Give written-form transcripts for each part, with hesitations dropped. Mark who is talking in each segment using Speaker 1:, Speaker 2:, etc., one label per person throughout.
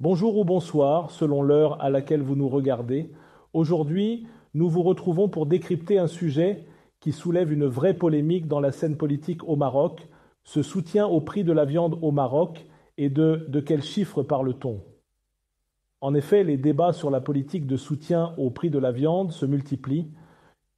Speaker 1: Bonjour ou bonsoir, selon l'heure à laquelle vous nous regardez. Aujourd'hui, nous vous retrouvons pour décrypter un sujet qui soulève une vraie polémique dans la scène politique au Maroc, ce soutien au prix de la viande au Maroc et de quels chiffres parle-t-on? En effet, les débats sur la politique de soutien au prix de la viande se multiplient.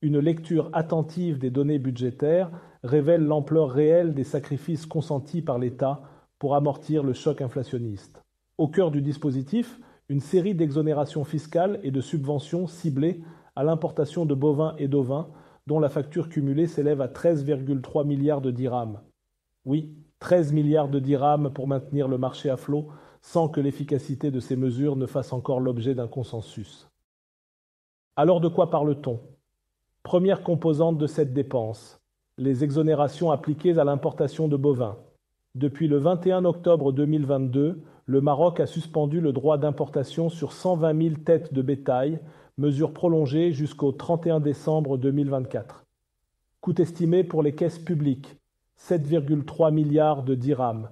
Speaker 1: Une lecture attentive des données budgétaires révèle l'ampleur réelle des sacrifices consentis par l'État pour amortir le choc inflationniste. Au cœur du dispositif, une série d'exonérations fiscales et de subventions ciblées à l'importation de bovins et d'ovins, dont la facture cumulée s'élève à 13,3 milliards de dirhams. Oui, 13 milliards de dirhams pour maintenir le marché à flot, sans que l'efficacité de ces mesures ne fasse encore l'objet d'un consensus. Alors de quoi parle-t-on? Première composante de cette dépense, les exonérations appliquées à l'importation de bovins. Depuis le 21 octobre 2022, le Maroc a suspendu le droit d'importation sur 120 000 têtes de bétail, mesure prolongée jusqu'au 31 décembre 2024. Coût estimé pour les caisses publiques, 7,3 milliards de dirhams.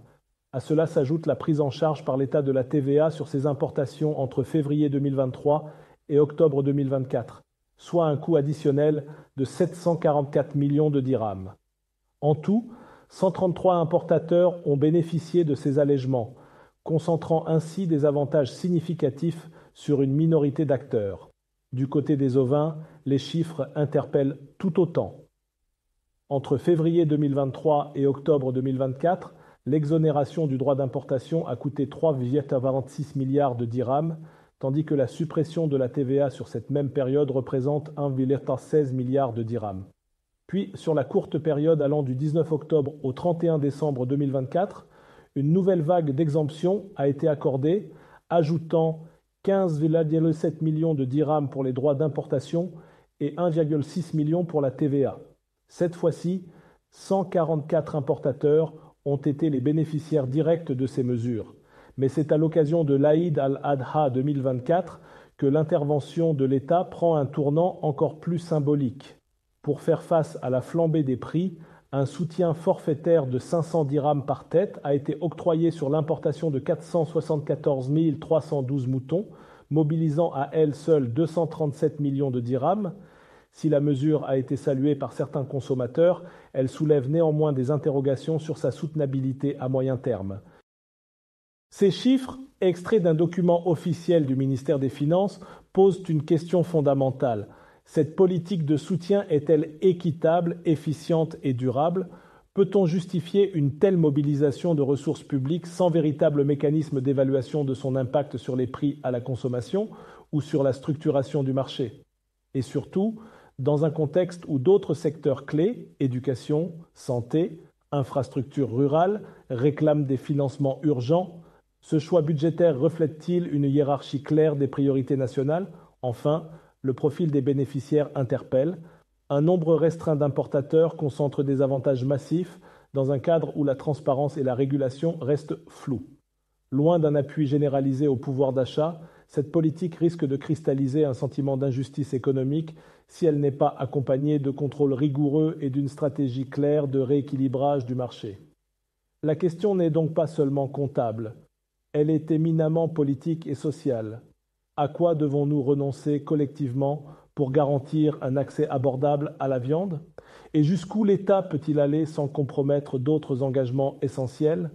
Speaker 1: À cela s'ajoute la prise en charge par l'État de la TVA sur ces importations entre février 2023 et octobre 2024, soit un coût additionnel de 744 millions de dirhams. En tout, 133 importateurs ont bénéficié de ces allègements, concentrant ainsi des avantages significatifs sur une minorité d'acteurs. Du côté des ovins, les chiffres interpellent tout autant. Entre février 2023 et octobre 2024, l'exonération du droit d'importation a coûté 3,26 milliards de dirhams, tandis que la suppression de la TVA sur cette même période représente 1,16 milliard de dirhams. Puis, sur la courte période allant du 19 octobre au 31 décembre 2024, une nouvelle vague d'exemptions a été accordée, ajoutant 15,7 millions de dirhams pour les droits d'importation et 1,6 million pour la TVA. Cette fois-ci, 144 importateurs ont été les bénéficiaires directs de ces mesures. Mais c'est à l'occasion de l'Aïd al-Adha 2024 que l'intervention de l'État prend un tournant encore plus symbolique. Pour faire face à la flambée des prix, un soutien forfaitaire de 500 dirhams par tête a été octroyé sur l'importation de 474 312 moutons, mobilisant à elle seule 237 millions de dirhams. Si la mesure a été saluée par certains consommateurs, elle soulève néanmoins des interrogations sur sa soutenabilité à moyen terme. Ces chiffres, extraits d'un document officiel du ministère des Finances, posent une question fondamentale. Cette politique de soutien est-elle équitable, efficiente et durable? Peut-on justifier une telle mobilisation de ressources publiques sans véritable mécanisme d'évaluation de son impact sur les prix à la consommation ou sur la structuration du marché? Et surtout, dans un contexte où d'autres secteurs clés, éducation, santé, infrastructures rurales, réclament des financements urgents, ce choix budgétaire reflète-t-il une hiérarchie claire des priorités nationales? Enfin, le profil des bénéficiaires interpelle. Un nombre restreint d'importateurs concentre des avantages massifs dans un cadre où la transparence et la régulation restent floues. Loin d'un appui généralisé au pouvoir d'achat, cette politique risque de cristalliser un sentiment d'injustice économique si elle n'est pas accompagnée de contrôles rigoureux et d'une stratégie claire de rééquilibrage du marché. La question n'est donc pas seulement comptable, elle est éminemment politique et sociale. À quoi devons-nous renoncer collectivement pour garantir un accès abordable à la viande? Et jusqu'où l'État peut-il aller sans compromettre d'autres engagements essentiels?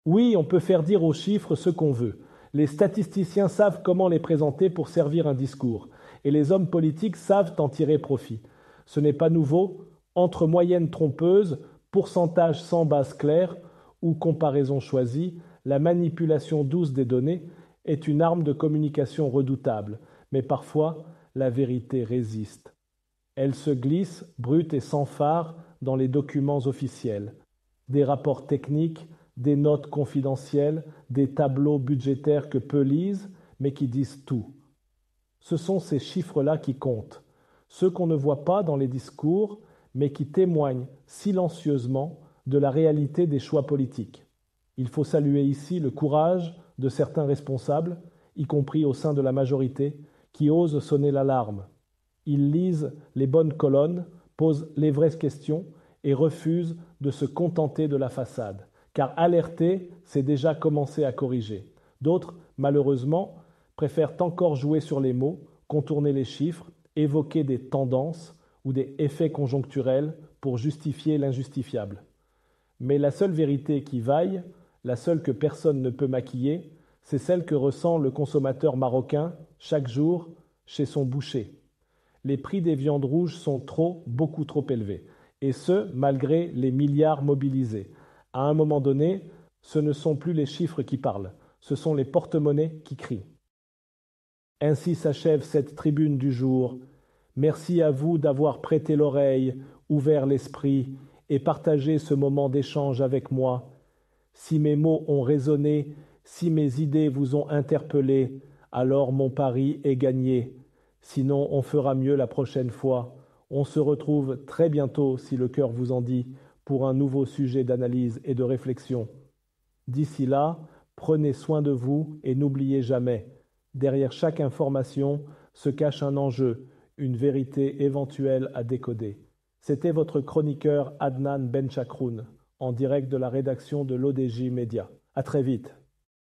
Speaker 1: Oui, on peut faire dire aux chiffres ce qu'on veut. Les statisticiens savent comment les présenter pour servir un discours, et les hommes politiques savent en tirer profit. Ce n'est pas nouveau, entre moyennes trompeuses, pourcentages sans base claire ou comparaison choisie, la manipulation douce des données est une arme de communication redoutable, mais parfois la vérité résiste. Elle se glisse, brute et sans phare, dans les documents officiels. Des rapports techniques, des notes confidentielles, des tableaux budgétaires que peu lisent, mais qui disent tout. Ce sont ces chiffres-là qui comptent, ceux qu'on ne voit pas dans les discours, mais qui témoignent silencieusement de la réalité des choix politiques. Il faut saluer ici le courage de certains responsables, y compris au sein de la majorité, qui osent sonner l'alarme. Ils lisent les bonnes colonnes, posent les vraies questions et refusent de se contenter de la façade. Car alerter, c'est déjà commencer à corriger. D'autres, malheureusement, préfèrent encore jouer sur les mots, contourner les chiffres, évoquer des tendances ou des effets conjoncturels pour justifier l'injustifiable. Mais la seule vérité qui vaille, la seule que personne ne peut maquiller, c'est celle que ressent le consommateur marocain chaque jour chez son boucher. Les prix des viandes rouges sont beaucoup trop élevés, et ce, malgré les milliards mobilisés. À un moment donné, ce ne sont plus les chiffres qui parlent, ce sont les porte-monnaies qui crient. Ainsi s'achève cette tribune du jour. Merci à vous d'avoir prêté l'oreille, ouvert l'esprit et partagé ce moment d'échange avec moi. Si mes mots ont résonné, si mes idées vous ont interpellé, alors mon pari est gagné. Sinon, on fera mieux la prochaine fois. On se retrouve très bientôt, si le cœur vous en dit, pour un nouveau sujet d'analyse et de réflexion. D'ici là, prenez soin de vous et n'oubliez jamais, derrière chaque information se cache un enjeu, une vérité éventuelle à décoder. C'était votre chroniqueur Adnan Benchakroun, en direct de la rédaction de l'ODJ Média. À très vite.